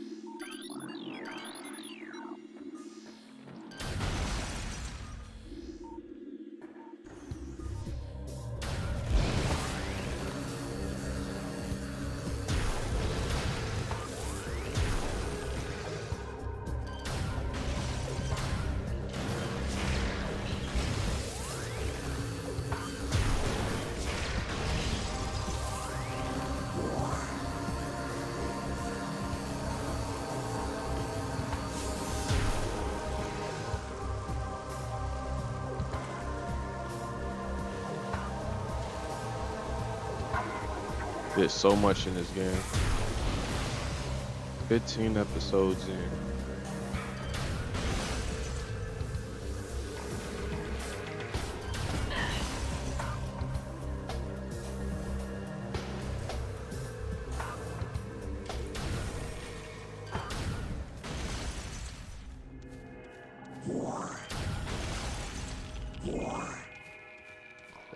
There's so much in this game. 15 episodes in.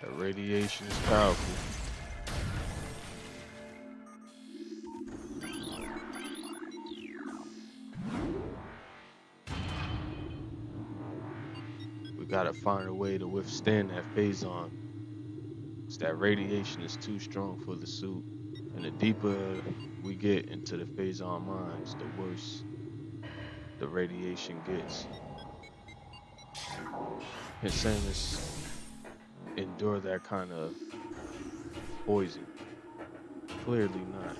That radiation is powerful. We gotta find a way to withstand that phazon. 'Cause that radiation is too strong for the suit. And the deeper we get into the phazon mines, the worse the radiation gets. Can Samus endure that kind of poison? Clearly not.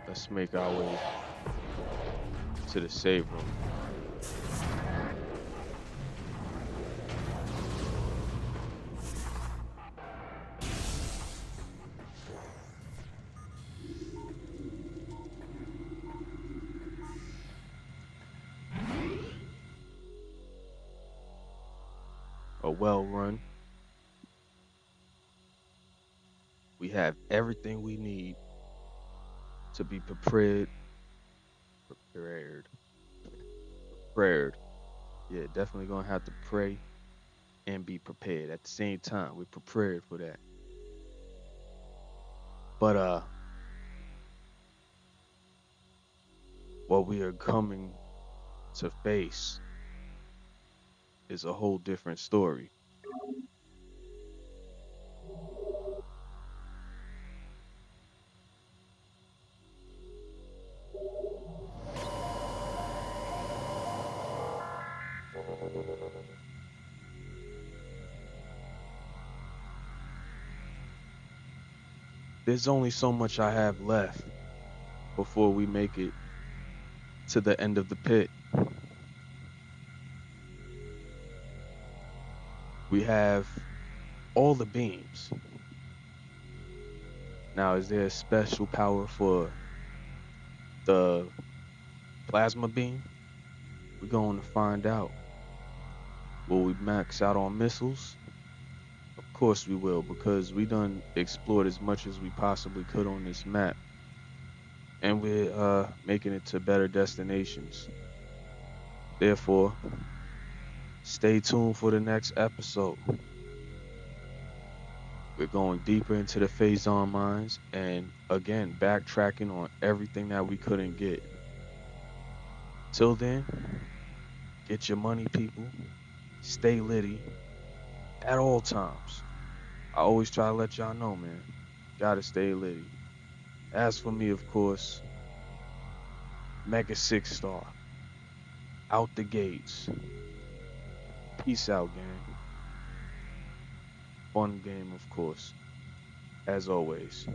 Let's make our way to the save room. A well run. We have everything we need to be prepared, prepared. Yeah, definitely gonna have to pray and be prepared at the same time. We're prepared for that. But what we are coming to face is a whole different story. There's only so much I have left before we make it to the end of the pit. We have all the beams. Now, is there a special power for the plasma beam? We're going to find out. Will we max out on missiles? Of course we will, because we done explored as much as we possibly could on this map. And we're making it to better destinations. Therefore, stay tuned for the next episode. We're going deeper into the Phazon mines and again backtracking on everything that we couldn't get. Till then, get your money, people. Stay litty at all times. I always try to let y'all know, man. Gotta stay litty. As for me, of course, Mega 6 star. out the gates. Peace out, gang. Fun game, of course, as always.